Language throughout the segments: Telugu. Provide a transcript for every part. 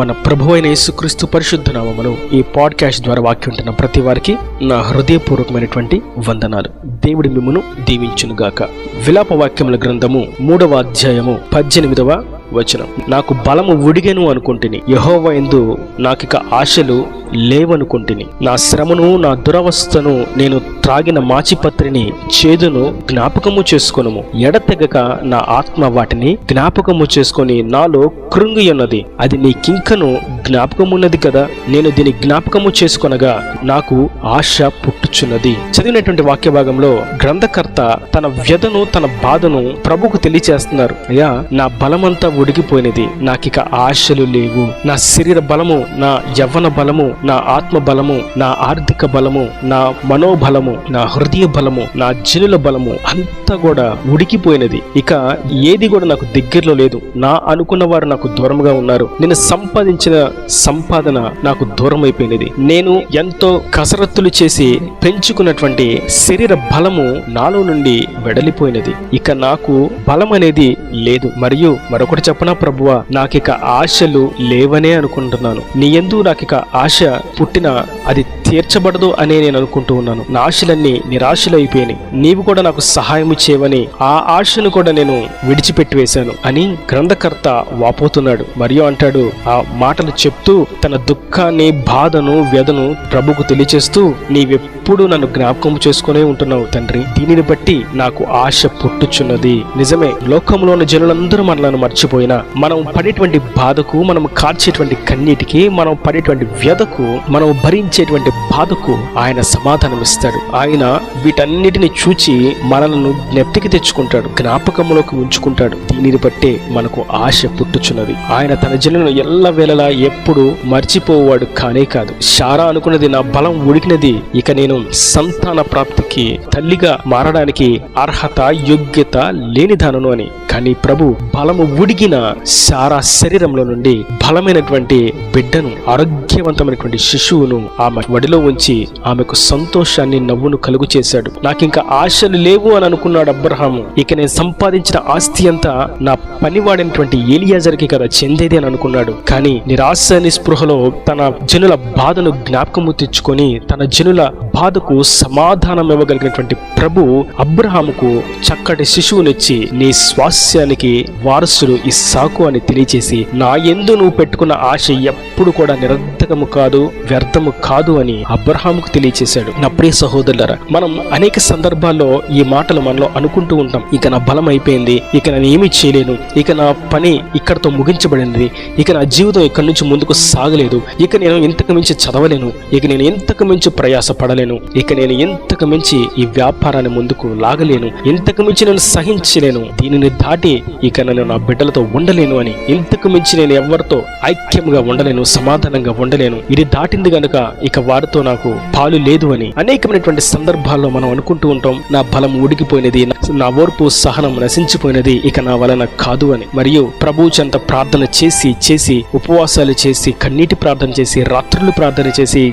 మన ప్రభువైన యేసుక్రీస్తు పరిశుద్ధ నామములో ఈ పాడ్కాస్ట్ ద్వారా వాక్యం ఉంటున్న ప్రతి వారికి నా హృదయపూర్వకమైనటువంటి వందనాలు. దేవుడి మిమ్మును దీవించునుగాక. విలాప వాక్యముల గ్రంథము 3వ అధ్యాయము 18వ వచనం. నాకు బలము ఉడిగెను అనుకుంటుని, యెహోవా యందు నాకిక ఆశలు లేవనుకుంటుని. నా శ్రమను, నా దురవస్థను, నేను త్రాగిన మాచిపత్రిని, చేదును జ్ఞాపకము చేసుకొనుము. ఎడతెగక నా ఆత్మ వాటిని జ్ఞాపకము చేసుకొని నాలో కృంగి ఉన్నది. అది నీకింకను జ్ఞాపకమున్నది కదా. నేను దీని జ్ఞాపకము చేసుకొనగా నాకు ఆశ పుట్టుచున్నది. చదివినటువంటి వాక్య భాగంలో గ్రంథకర్త తన వ్యధను, తన బాధను ప్రభుకు తెలియచేస్తున్నారు. అయ్యా, నా బలమంతా ఉడికిపోయినది, నాకిక ఆశలు లేవు. నా శరీర బలము, నా యవ్వన బలము, నా ఆత్మ బలము, నా ఆర్థిక బలము, నా మనోబలము, నా హృదయ బలము, నా జనుల బలము అంతా కూడా ఉడికిపోయినది. ఇక ఏది కూడా నాకు దగ్గరలో లేదు. నా అనుకున్న వారు నాకు దూరంగా ఉన్నారు. నేను సంపాదించిన సంపాదన నాకు దూరం అయిపోయినది. నేను ఎంతో కసరత్తులు చేసి పెంచుకున్నటువంటి శరీర బలము నాలో నుండి వెడలిపోయినది. ఇక నాకు బలం అనేది లేదు. మరియు మరొకటి చెప్పనా ప్రభువా, నాకిక ఆశలు లేవనే అనుకుంటున్నాను. నీ యందు నాకిక ఆశ పుట్టిన అది తీర్చబడదు అనే నేను అనుకుంటూ ఉన్నాను. నా ఆశలన్నీ నిరాశలైపోయినాయి. నీవు కూడా నాకు సహాయం చేయవని ఆ ఆశను కూడా నేను విడిచిపెట్టి వేశాను అని గ్రంథకర్త వాపోతున్నాడు. మరియు అంటాడు, ఆ మాటలు చెప్తూ తన దుఃఖాన్ని, బాధను, వ్యధను ప్రభుకు తెలియచేస్తూ, నీవెప్పుడు నన్ను జ్ఞాపకం చేసుకునే ఉంటున్నావు తండ్రి. దీనిని బట్టి నాకు ఆశ పుట్టుచున్నది. నిజమే, లోకంలోని జనులందరూ మనలను మర్చిపోయినా మనం పడేటువంటి బాధకు, మనం కార్చేటువంటి కన్నీటికి, మనం పడేటువంటి వ్యధకు, మనం భరించేటువంటి బాధకు ఆయన సమాధానం ఇస్తాడు. ఆయన వీటన్నిటిని చూచి మనలను జ్ఞప్తికి తెచ్చుకుంటాడు, జ్ఞాపకంలోకి ఉంచుకుంటాడు. దీనిని బట్టే మనకు ఆశ పుట్టుచున్నది. ఆయన తన జనులను ఎల్లవేళలా ఎప్పుడు మర్చిపోవాడు కానే కాదు. శారా అనుకున్నది, నా బలం ఉడికినది, ఇక నేను సంతాన ప్రాప్తికి తల్లిగా మారడానికి అర్హత, యోగ్యత లేనిదానను అని. కానీ ప్రభు బలము ఉడిగిన శారా శరీరంలో నుండి బలమైనటువంటి బిడ్డను, ఆరోగ్యవంతమైనటువంటి శిశువును ఆమె వడిలో ఉంచి ఆమెకు సంతోషాన్ని, నవ్వును కలుగు చేశాడు. నాకింకా ఆశలు లేవు అని అనుకున్నాడు అబ్రహాము. ఇక నేను సంపాదించిన ఆస్తి అంతా నా పనివాడైనటువంటి ఎలియాజర్కి కదా చెందేది అని అనుకున్నాడు. కానీ నిరాశ నిస్పృహలో తన జనుల బాధను జ్ఞాపకము తెచ్చుకొని తన జనుల బాధకు సమాధానం ఇవ్వగలిగినటువంటి ప్రభు అబ్రహాముకు చక్కటి శిశువునిచ్చి, నీ స్వాస్యానికి వారసుడు ఇస్సాకు అని తెలియచేసి, నా యందు నువ్వు పెట్టుకున్న ఆశ ఎప్పుడు కూడా నిరర్ధకము కాదు, వ్యర్థము కాదు అని అబ్రహాముకు తెలియచేశాడు. నా ప్రియ సహోదరులారా, మనం అనేక సందర్భాల్లో ఈ మాటలు మనలో అనుకుంటూ ఉంటాం. ఇక నా బలం అయిపోయింది, ఇక నేను ఏమీ చేయలేను, ఇక నా పని ఇక్కడతో ముగించబడింది, ఇక నా జీవితం ఇక్కడి నుంచి ముందుకు సాగలేదు, ఇక నేను ఇంతకు మించి చదవలేను, ఇక నేను ఇంతకు మించి ప్రయాస పడలేను, ఇక నేను ఇంతకు మించి ఈ వ్యాపారాన్ని ముందుకు లాగలేను, ఇంతకు మించి నేను సహించలేను, దీనిని దాటి ఇక నేను నా బిడ్డలతో ఉండలేను అని, ఇంతకు మించి నేను ఎవరితో ఐక్యంగా ఉండలేను, సమాధానంగా ఉండలేను, ఇది దాటింది గనుక ఇక వారితో నాకు పాలు లేదు అని అనేకమైనటువంటి సందర్భాల్లో మనం అనుకుంటూ ఉంటాం. నా బలం ఉడికిపోయినది, నా ఓర్పు సహనం నశించిపోయినది, ఇక నా వలన కాదు అని. మరియు ప్రభు చెంత ప్రార్థన చేసి ఉపవాసాలు చేసి, కన్నీటి ప్రార్థన చేసి, రాత్రులు ప్రార్థన చేసి,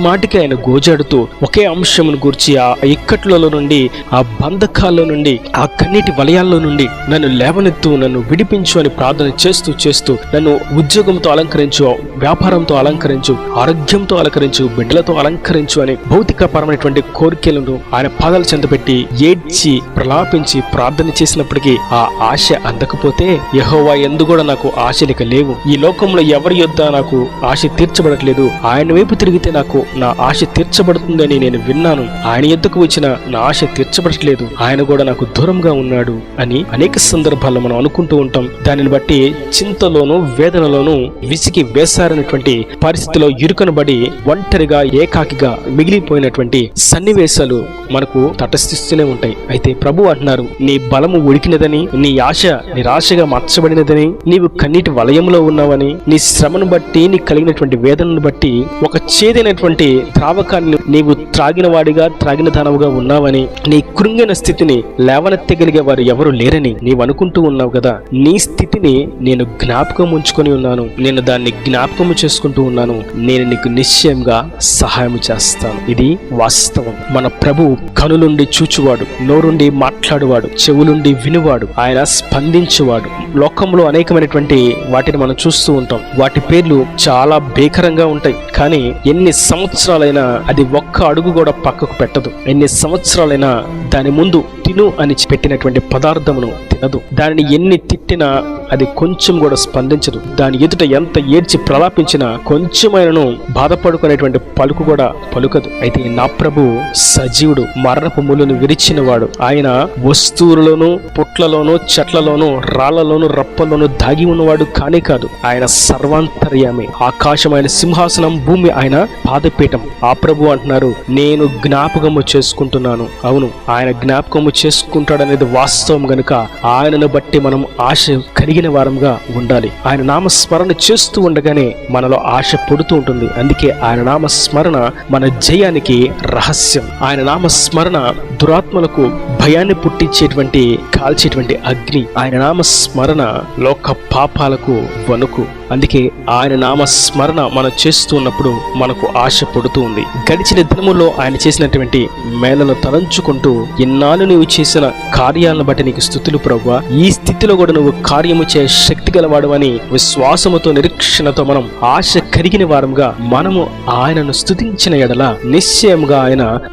మాటికి ఆయన గోజాడుతూ ఒకే అంశమును గూర్చి, ఆ ఇక్కట్లలో నుండి, ఆ బంధకాల్లో నుండి, ఆ కన్నీటి వలయాల్లో నుండి నన్ను లేవనెత్తు, నన్ను విడిపించు అని ప్రార్థన చేస్తూ నన్ను ఉద్యోగంతో అలంకరించు, వ్యాపారంతో అలంకరించు, ఆరోగ్యంతో అలంకరించు, బిడ్డలతో అలంకరించు అని భౌతికపరమైనటువంటి కోరికలను ఆయన పాదాల చెంత పెట్టి ఏడ్చి ప్రలాపించి ప్రార్థన చేసినప్పటికీ ఆ ఆశ అందకపోతే, యెహోవా యందు కూడా నాకు ఆశలిక లేవు, ఈ లోకంలో ఎవరి యొద్ద నాకు ఆశ తీర్చబడట్లేదు, ఆయన వైపు తిరిగితే నాకు నా ఆశ తీర్చబడుతుందని నేను విన్నాను, ఆయన యొద్దకు వచ్చిన నా ఆశ తీర్చబడట్లేదు, ఆయన కూడా నాకు దూరంగా ఉన్నాడు అని అనేక సందర్భాల్లో మనం అనుకుంటూ ఉంటాం. దానిని బట్టి చింతలోను, వేదనలోను విసికి వేసారనటువంటి పరిస్థితిలో ఇరుకనబడి ఒంటరిగా, ఏకాకిగా మిగిలిపోయినటువంటి సన్నివేశాలు మనకు తటస్థిస్తూనే ఉంటాయి. అయితే ప్రభు అంటున్నారు, నీ బలము ఉడికినదని, నీ ఆశ నిరాశగా మార్చబడినదని, నీవు కన్నీటి వలయంలో ఉన్నావని, నీ శ్రమను బట్టి, నీ కలిగినటువంటి వేదనను బట్టి ఒక చేదైనటువంటి ద్రావకాన్ని నీవు నీవు త్రాగిన వాడిగా త్రాగిన దానవుగా ఉన్నావని, నీ కృంగిన స్థితిని లేవనెత్తగలిగే వారు ఎవరు లేరని నీవు అనుకుంటూ ఉన్నావు కదా. నీ స్థితిని నేను జ్ఞాపకం ఉంచుకొని ఉన్నాను, నేను దాన్ని జ్ఞాపకము చేసుకుంటూ ఉన్నాను. నేను నీకు నిశ్చయంగా సహాయం చేస్తాను. ఇది వాస్తవం. మన ప్రభు కనులుండి చూచువాడు, నోరుండి మాట్లాడువాడు, చెవులుండి వినువాడు, ఆయన స్పందించువాడు. లోకంలో అనేకమైనటువంటి వాటిని మనం చూస్తూ ఉంటాం. వాటి పేర్లు చాలా భీకరంగా ఉంటాయి. కానీ ఎన్ని సంవత్సరాలైనా అది ఒక్క అడుగు కూడా పక్కకు పెట్టదు. ఎన్ని సంవత్సరాలైనా దాని ముందు తిను అని పెట్టినటువంటి పదార్థమును తినదు. దానిని ఎన్ని తిట్టినా అది కొంచెం కూడా స్పందించదు. దాని ఎదుట ఎంత ఏడ్చి ప్రలాపించినా కొంచెమైనను బాధపడుకునేటువంటి పలుకు కూడా పలుకదు. అయితే నా ప్రభు సజీవుడు, మరణపు ముళ్ళను విరిచిన వాడు. ఆయన వస్తువులలోనూ, పుట్లలోనూ, చెట్లలోనూ, రాళ్లలోనూ, రప్పల్లోనూ దాగి ఉన్నవాడు కానే కాదు. ఆయన సర్వాంతర్యామి. ఆకాశం ఆయన సింహాసనం, భూమి ఆయన పాదపీఠం. ఆ ప్రభు అంటున్నారు, నేను జ్ఞాపకము చేసుకుంటున్నాను. అవును, ఆయన జ్ఞాపకము చేసుకుంటాడనేది వాస్తవం గనుక ఆయనను బట్టి మనం ఆశ కలిగిన వారంగా ఉండాలి. ఆయన నామస్మరణ చేస్తూ ఉండగానే మనలో ఆశ పుడుతూ ఉంటుంది. అందుకే ఆయన నామస్మరణ మన జయానికి రహస్యం. ఆయన నామస్మరణ దురాత్మలకు భయాన్ని పుట్టించేటువంటి, కాల్చేటువంటి అగ్ని. ఆయన నామస్మరణ లోక పాపాలకు వణుకు. అందుకే ఆయన నామస్మరణ మనం చేస్తూ ఉన్నప్పుడు మనకు ఆశ పుడుతూ ఉంది. గడిచిన దినముల్లో ఆయన చేసినటువంటి మేలను తలంచుకుంటూ, ఇన్నాళ్ళు నువ్వు చేసిన కార్యాలను బట్టి నీకు స్తుతులు ప్రభువా, ఈ స్థితిలో కూడా నువ్వు కార్యము చే శక్తి గలవాడు అని విశ్వాసముతో, నిరీక్షణతో మనం ఆశ కలిగిన వారంగా మనము ఆయనను స్తుతించిన ఎడల నిశ్చయముగా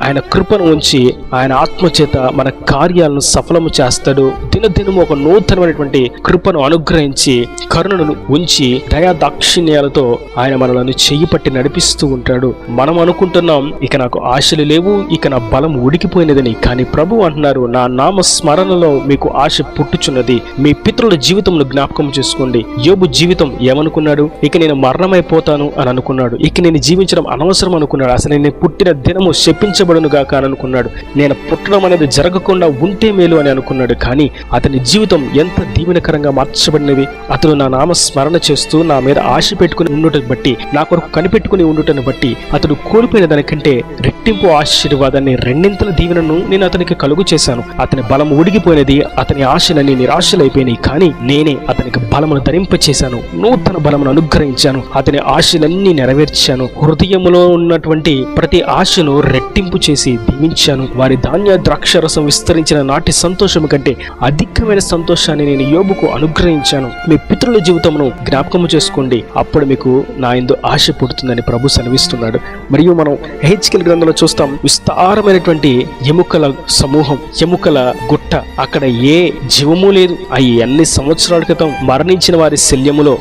ఆయన కృపను ఉంచి, ఆయన ఆత్మచేత మన కార్యాలను సఫలము చేస్తాడు. దినదినము ఒక నూతనమైనటువంటి కృపను అనుగ్రహించి, కరుణను ఉంచి, దయా దాక్షిణ్యాలతో ఆయన మనలను చెయ్యి పట్టి నడిపిస్తూ ఉంటాడు. మనం అనుకుంటున్నాం ఇక నాకు ఆశలు లేవు, ఇక నా బలం ఉడికిపోయినదని. కానీ ప్రభు అంటున్నారు, నా నామ స్మరణలో మీకు ఆశ పుట్టుచున్నది. మీ పితరుల జీవితంలో జ్ఞాపకం చేసుకోండి. యోబు జీవితం ఏమనుకున్నాడు? ఇక నేను మరణమైపోతాను అని అనుకున్నాడు. ఇక నేను జీవించడం అనవసరం అనుకున్నాడు. అసలు నేను పుట్టిన దినము శపించబడును గాక అని అనుకున్నాడు. నేను పుట్టడం అనేది జరగకుండా ఉంటే మేలు అని అనుకున్నాడు. కానీ అతని జీవితం ఎంత దీవెనకరంగా మార్చబడినది. అతను నా నామ స్మరణ చేస్తూ నా మీద ఆశ పెట్టుకుని ఉండుటను బట్టి, నా కొరకు కనిపెట్టుకుని ఉండుటను బట్టి అతడు కోల్పోయిన దానికంటే రెట్టింపు ఆశీర్వాదాన్ని, రెండింతల దీవెనను నేను అతనికి కలుగు చేశాను. అతని బలం ఉడిగిపోయినది, అతని ఆశలన్నీ నిరాశలైపోయినాయి. కానీ నేనే అతనికి బలమును ధరింపచేశాను, నూతన బలమును అనుగ్రహించాను, అతని ఆశలన్నీ నెరవేర్చాను. హృదయములో ఉన్నటువంటి ప్రతి ఆశను రెట్టింపు చేసి దీవించాను. వారి ధాన్య ద్రాక్షరసం విస్తరించిన నాటి సంతోషము కంటే అధికమైన సంతోషాన్ని నేను యోబుకు అనుగ్రహించాను. మీ పితరుల జీవితమును జ్ఞాపకము చేసుకోండి, అప్పుడు మీకు నా యందు ఆశ పుడుతుందని ప్రభు సెలవిస్తున్నాడు. మరియు మనం హెచ్కేల్ గ్రంథంలో చూస్తాం, విస్తారమైనటువంటి ఎముకల సమూహం, ఎముకల గుట్ట. అక్కడ ఏ జీవము లేదు. అవి అన్ని సంవత్సరాల క్రితం మరణించిన వారి శల్యములో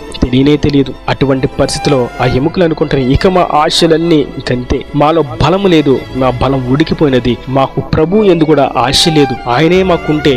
తెలియదు. అటువంటి పరిస్థితిలో ఆ ఎముకలు అనుకుంటారు, ఇక మా ఆశలన్నీ ఇకంతే, మాలో బలము లేదు, మా బలం ఉడికిపోయినది, మాకు ప్రభు యందు కూడా ఆశ లేదు, ఆయనే మాకుంటే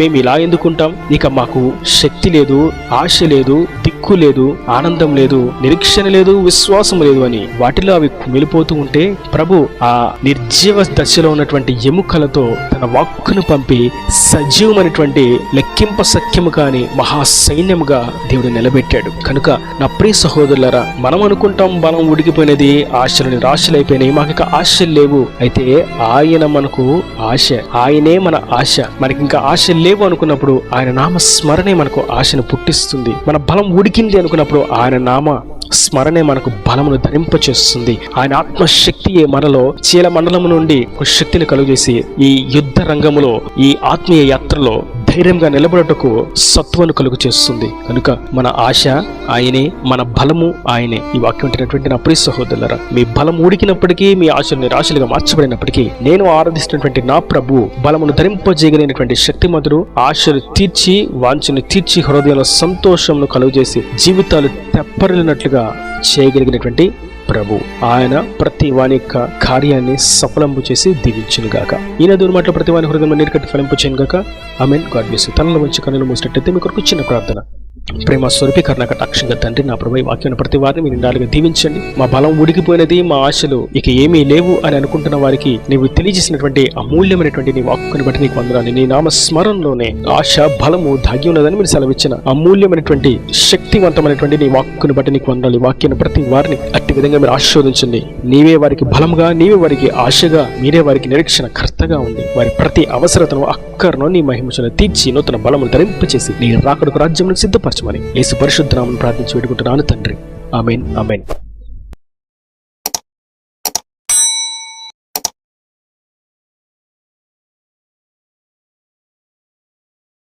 మేము ఇలా ఎందుకుంటాం, ఇక మాకు శక్తి లేదు, ఆశ లేదు, దిక్కు లేదు, ఆనందం లేదు, నిరీక్షణ లేదు, విశ్వాసం లేదు అని వాటిలో అవి కుమిలిపోతూ ఉంటే ప్రభు ఆ నిర్జీవ దశలో ఉన్నటువంటి ఎముకలతో తన వాక్కును పంపి సజీవమైనటువంటి లెక్కింప సఖ్యము కాని మహాసైన్యముగా దేవుడు నిలబెట్టాడు. కనుక నా ప్రియ సహోదరులారా, మనం అనుకుంటాం బలం ఉడికిపోయినది, ఆశలు నిరాశలైపోయినాయి, మాకు ఇక ఆశలు లేవు. అయితే ఆయన మనకు ఆశ, ఆయనే మన ఆశ. మనకి ఇంకా ఆశ లేవు అనుకున్నప్పుడు ఆయన నామ స్మరణే మనకు ఆశను పుట్టిస్తుంది. మన బలం ఉడికింది అనుకున్నప్పుడు ఆయన నామ స్మరణే మనకు బలమును ధరింపచేస్తుంది. ఆయన ఆత్మశక్తియే మనలో చీల మండలము నుండి ఒక శక్తిని కలుగజేసి ఈ యుద్ధ రంగములో, ఈ ఆత్మీయ యాత్రలో ధైర్యంగా నిలబడటకు సత్వను కలుగు చేస్తుంది. కనుక మన ఆశ ఆయనే, మన బలము ఆయనే. ఈ వాక్యం వింటున్నటువంటి నా ప్రియ సహోదరులారా, మీ బలం ఉడికినప్పటికీ, మీ ఆశలు నిరాశలుగా మార్చబడినప్పటికీ, నేను ఆరాధిస్తున్నటువంటి నా ప్రభు బలమును ధరింపజేయగలిగినటువంటి శక్తిమంతుడు, ఆశలు తీర్చి, వాంఛను తీర్చి, హృదయంలో సంతోషంను కలుగజేసి జీవితాలు తెప్పరిల్లినట్లుగా చేయగలిగినటువంటి ప్రభు. ఆయన ప్రతి వాని యొక్క కార్యాన్ని సఫలంపు చేసి దీవించును గాక. ఈయన దూరమాటలు ప్రతి వాని హృదయంలో నీరు కట్టి ఫలింపు చేయను గాక. ఆమేన్. God bless you. తనలో మంచి కన్నులు మూసినట్టయితే మీ కొరకు చిన్న ప్రార్థన. ప్రేమ స్వరూపి కరుణ కటాక్షంగా తండ్రి నా ప్రభు, ఈ వాక్యం ప్రతి వారిని మీరు నిండాలుగా దీవించండి. మా బలం ఉడికిపోయినది, మా ఆశలు ఇక ఏమీ లేవు అని అనుకుంటున్న వారికి నీవు తెలియజేసినటువంటి అమూల్యమైనటువంటి నీ వాక్కుని బట్టి నీకు వందనాలు. నీ నామ స్మరణలోనే ఆశ బలము దాగి ఉన్నదని మీరు సెలవిచ్చిన అమూల్యమైనటువంటి శక్తివంతమైనటువంటి నీ వాక్కుని బట్టి నీకు వందనాలు. ఈ వాక్యాన్ని ప్రతి వారిని అట్టి విధంగా మీరు ఆశీర్వదించండి. నీవే వారికి బలంగా, నీవే వారికి ఆశగా, మీరే వారికి నిరీక్షణ కర్తగా ఉండి వారి ప్రతి అవసరతను అక్కరను నీ మహిమను తీర్చి నూతన బలమును ధరింపచేసి నీ రాకడకు రాజ్యమును సిద్ధపరచమని యేసు పరిశుద్ధ నామమున ప్రార్థించి వేడుకుంటున్నాను తండ్రి. ఆమేన్, ఆమేన్.